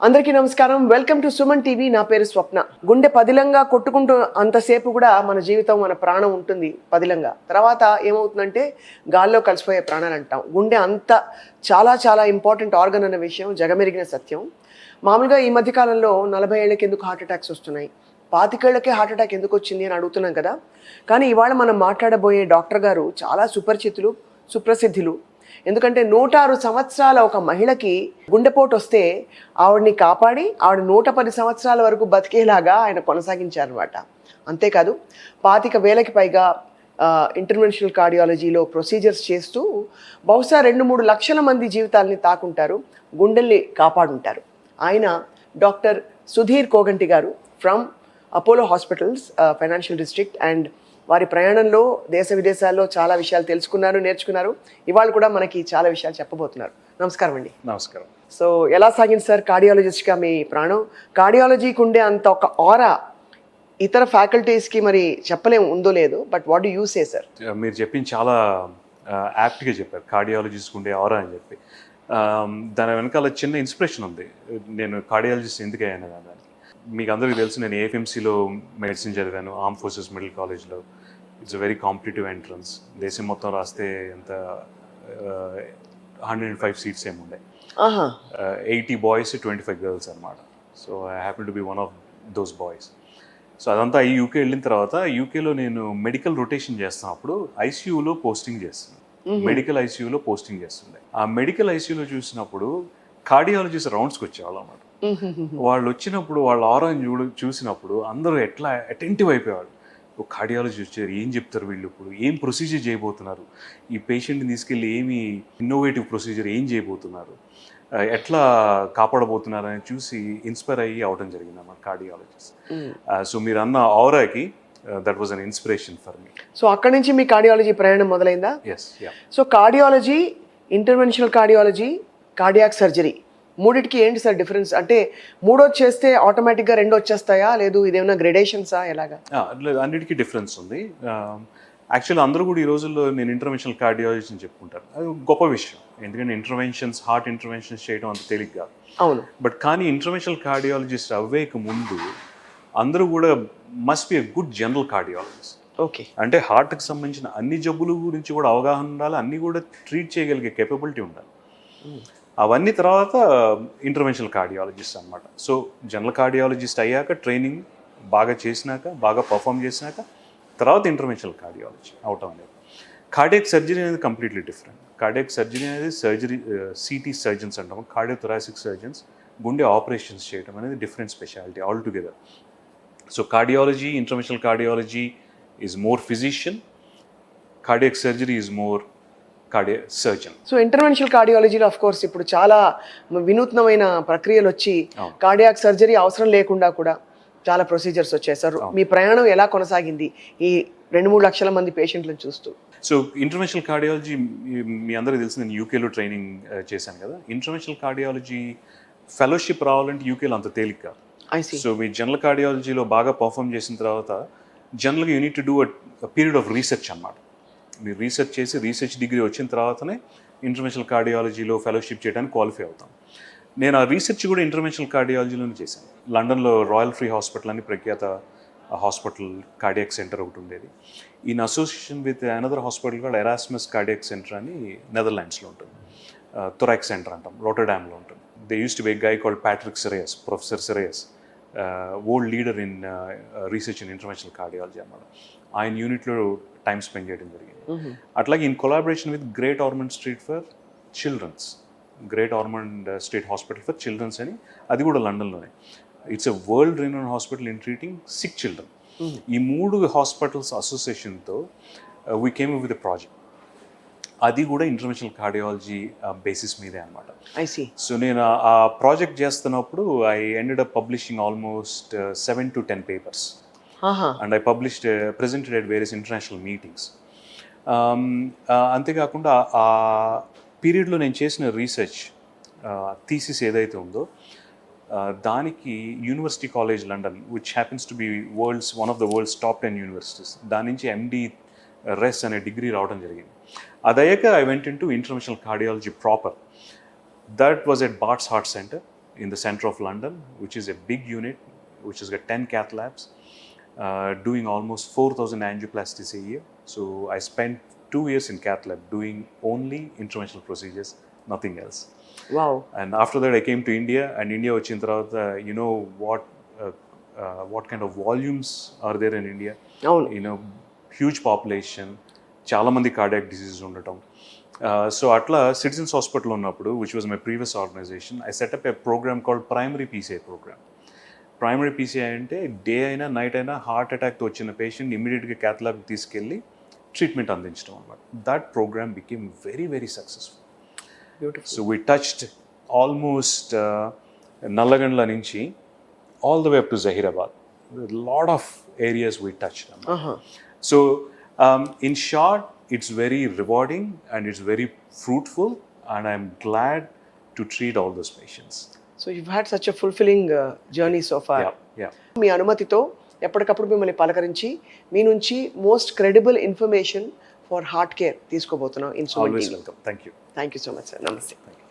అందరికీ నమస్కారం. Welcome to Suman TV. నా పేరు స్వప్న. గుండె పదిలంగా కొట్టుకుంటూ అంతసేపు కూడా మన జీవితం, మన ప్రాణం ఉంటుంది పదిలంగా. తర్వాత ఏమవుతుందంటే గాల్లో కలిసిపోయే ప్రాణాలు అంటాం. గుండె అంత చాలా చాలా ఇంపార్టెంట్ ఆర్గన్ అన్న విషయం జగమెరిగిన సత్యం. మామూలుగా ఈ మధ్యకాలంలో 40 ఏళ్ళకి ఎందుకు హార్ట్ అటాక్స్ వస్తున్నాయి, 25 ఏళ్ళకే హార్ట్ అటాక్ ఎందుకు వచ్చింది అని అడుగుతున్నాం కదా. కానీ ఇవాళ మనం మాట్లాడబోయే డాక్టర్ గారు చాలా సుపరిచితులు, సుప్రసిద్ధులు. ఎందుకంటే 106 సంవత్సరాల ఒక మహిళకి గుండెపోటు వస్తే ఆవిడని కాపాడి ఆవిడ 110 సంవత్సరాల వరకు బతికేలాగా ఆయన కొనసాగించారనమాట. అంతేకాదు 25,000కి పైగా ఇంటర్వెన్షనల్ కార్డియాలజీలో ప్రొసీజర్స్ చేస్తూ బహుశా 2-3 లక్షల మంది జీవితాలని తాకుంటారు, గుండెల్ని కాపాడుంటారు. ఆయన డాక్టర్ సుధీర్ కోగంటి గారు from Apollo hospitals, financial district. And వారి ప్రయాణంలో దేశ విదేశాల్లో చాలా విషయాలు తెలుసుకున్నారు, నేర్చుకున్నారు. ఇవాళ కూడా మనకి చాలా విషయాలు చెప్పబోతున్నారు. నమస్కారం అండి. నమస్కారం. సో ఎలా సాగింది సార్ కార్డియాలజిస్ట్గా మీ ప్రాణం? కార్డియాలజీకి ఉండే అంత ఒక ఆరా ఇతర ఫ్యాకల్టీస్కి మరి చెప్పలేము, ఉందో లేదో, but what do you say sir? మీరు చెప్పింది చాలా యాప్ట్గా చెప్పారు, కార్డియాలజిస్ట్ ఉండే ఆరా అని చెప్పి. దాని వెనకాల చిన్న ఇన్స్పిరేషన్ ఉంది. నేను కార్డియాలజిస్ట్ ఎందుకు అయ్యాను దానికి. మీకు అందరికీ తెలుసు, నేను ఏఎఫ్ఎంసీలో మెడిసిన్ చదివాను, ఆర్మ్ ఫోర్సెస్ మిడిల్ కాలేజ్లో. It's a very competitive entrance. దేశం మొత్తం రాస్తే ఎంత 105 సీట్స్ ఏముండే, 80 బాయ్స్ 25 గర్ల్స్ అనమాట. So I happy to be one of those boys. So అదంతా ఈ యూకే వెళ్ళిన తర్వాత యూకేలో నేను మెడికల్ రొటేషన్ చేస్తున్నప్పుడు ఐసీయూలో పోస్టింగ్ చేస్తున్నాను. మెడికల్ ఐసీయూలో పోస్టింగ్ చేస్తుండే. ఆ మెడికల్ ఐసీయూలో చూసినప్పుడు కార్డియాలజిస్ట్ రౌండ్స్కి వచ్చేవాళ్ళు అన్నమాట. వాళ్ళు వచ్చినప్పుడు వాళ్ళ ఆరాన్ని చూసినప్పుడు అందరూ ఎట్లా అటెంటివ్ అయిపోయేవాళ్ళు. ఒక కార్డియాలజీ వచ్చారు, ఏం చెప్తారు వీళ్ళు, ఇప్పుడు ఏం ప్రొసీజర్ చేయబోతున్నారు, ఈ పేషెంట్ని తీసుకెళ్ళి ఏమి ఇన్నోవేటివ్ ప్రొసీజర్ ఏం చేయబోతున్నారు, ఎట్లా కాపాడబోతున్నారు అని చూసి ఇన్స్పైర్ అయ్యి అవడం జరిగింది అన్నమాట కార్డియాలజిస్ట్. సో మీరు అన్న ఆరాకి that was an inspiration for me. So అక్కడి నుంచి మీ కార్డియాలజీ ప్రయాణం మొదలైందా? Yes, yeah. So cardiology, interventional cardiology, cardiac surgery మూడిటికి ఏంటి సార్ డిఫరెన్స్? అంటే మూడోది చేస్తే ఆటోమేటిక్గా 2 వచ్చేస్తాయా, లేదు ఇదేమైనా గ్రెడేషన్సా, ఎలాగా? లేదు, అన్నిటికీ డిఫరెన్స్ ఉంది. యాక్చువల్లీ అందరూ కూడా ఈ రోజుల్లో నేను ఇంటర్వెన్షనల్ కార్డియాలజిస్ట్ అని చెప్పుకుంటారు. అది గొప్ప విషయం, ఎందుకంటే ఇంటర్వెన్షన్స్, హార్ట్ ఇంటర్వెన్షన్స్ చేయడం అంత తేలిక కాదు. అవును. బట్ కానీ ఇంటర్వెన్షనల్ కార్డియాలజిస్ట్ అవ్వేక ముందు అందరూ కూడా must be a good general cardiologist. Okay. అంటే హార్ట్కి సంబంధించిన అన్ని జబ్బుల గురించి కూడా అవగాహన ఉండాలి, అన్నీ కూడా ట్రీట్ చేయగలిగే కేపబిలిటీ ఉండాలి. అవన్నీ తర్వాత ఇంటర్వెన్షనల్ కార్డియాలజిస్ట్ అనమాట. సో జనరల్ కార్డియాలజిస్ట్ అయ్యాక, ట్రైనింగ్ బాగా చేసినాక, బాగా పర్ఫామ్ చేసినాక తర్వాత ఇంటర్వెన్షనల్ కార్డియాలజీ అవటం అనేది. కార్డియాక్ సర్జరీ అనేది కంప్లీట్లీ డిఫరెంట్. కార్డియాక్ సర్జరీ అనేది సర్జరీ, సిటీ సర్జన్స్ అంటాము, కార్డియోథొరాసిక్ సర్జన్స్, గుండె ఆపరేషన్స్ చేయడం అనేది different speciality all together. So cardiology, interventional cardiology is more physician, cardiac surgery is more cardiac surgeon. So interventional కార్డియాలజీలో of course ఇప్పుడు చాలా వినూత్నమైన ప్రక్రియలు వచ్చి కార్డియాక్ సర్జరీ అవసరం లేకుండా కూడా చాలా ప్రొసీజర్స్ వచ్చాయి సార్. మీ ప్రయాణం ఎలా కొనసాగింది ఈ 2-3 లక్షల మంది పేషెంట్లను చూస్తూ? సో ఇంటర్వెన్షనల్ కార్డియాలజీ మీ అందరికీ తెలిసి నేను యూకేలో ట్రైనింగ్ చేశాను కదా. ఇంటర్వెన్షనల్ కార్డియాలజీ ఫెలోషిప్ రావాలంటే యూకేలో అంత తేలిక కాదు. సో మీ జనరల్ కార్డియాలజీలో బాగా పర్ఫామ్ చేసిన తర్వాత జనరల్గా you need to do a period of research అన్నమాట. మీరు రీసెర్చ్ చేసి రీసెర్చ్ డిగ్రీ వచ్చిన తర్వాతనే ఇంటర్వెన్షనల్ కార్డియాలజీలో ఫెలోషిప్ చేయడానికి క్వాలిఫై అవుతాం. నేను ఆ రీసెర్చ్ కూడా ఇంటర్వెన్షనల్ కార్డియాలజీలోనే చేశాను. లండన్లో రాయల్ ఫ్రీ హాస్పిటల్ అని ప్రఖ్యాత హాస్పిటల్, కార్డియాక్ సెంటర్ ఒకటి ఉండేది. In association with another hospital కూడా ఎరాస్మస్ కార్డియాక్ సెంటర్ అని నెదర్లాండ్స్లో ఉంటుంది. థొరాక్ సెంటర్ అంటాం, రోటర్డామ్లో ఉంటుంది. They used to be a guy called Patrick Serruys, professor Serruys, old leader in research in interventional cardiology అన్నమాట. ఆయన యూనిట్లో టైం స్పెండ్ చేయడం జరిగింది. అట్లాగే in collaboration with Great Ormond Street for childrens, Great Ormond Street hospital for childrens అని, అది కూడా లండన్లోనే. It's a world renown hospital in treating sick children. ఈ 3 హాస్పిటల్స్ అసోసియేషన్తో we came with a project. అది కూడా ఇంటర్వెన్షనల్ కార్డియాలజీ బేసిస్ మీదే అనమాట. సో నేను ఆ ప్రాజెక్ట్ చేస్తున్నప్పుడు I ended up publishing almost 7 to 10 papers. And I published, presented at various international meetings. అంతేకాకుండా ఆ పీరియడ్లో నేను చేసిన రీసెర్చ్ థీసిస్ ఏదైతే ఉందో దానికి university college London, which happens to be one of the world's top 10 universities, దాని నుంచి MD రెస్ అనే డిగ్రీ రావడం జరిగింది. అదయ్యాక I went in to interventional cardiology proper. That was at Barts heart centre in the center of London, which is a big unit, which has got 10 cath labs, doing almost 4,000 angioplasties a year. So I spent 2 years in cath lab doing only interventional procedures, nothing else. Wow. And after that, I came to India, and India వచ్చిన తర్వాత, you know what kind of volumes are there in India? అవును. You know, huge population, చాలా మంది cardiac diseases ఉండటం. So అట్లా citizens hospital ఉన్నప్పుడు, which was my previous organisation, I set up a programme called primary PCI programme. Primary PCI అంటే day అయినా night అయినా heart అటాక్తో వచ్చిన పేషెంట్ ఇమీడియట్గా క్యాత్ ల్యాబ్కి తీసుకెళ్ళి ట్రీట్మెంట్ అందించడం అనమాట. That programme became very very successful. Beautiful. So we touched almost Nallagandla నుంచి all the way up to Zahirabad. A lot of areas we touched. So, in short, it's very rewarding and it's very fruitful, and I'm glad to treat all those patients. So you've had such a fulfilling journey so far. Yeah. మీ అనుమతితో ఎప్పటికప్పుడు మిమ్మల్ని పలకరించి మీ నుంచి most credible information for heart care తీసుకోబోతున్నాం in Suman Always TV. welcome. Thank you. Thank you so much sir. నమస్తే. Thank you.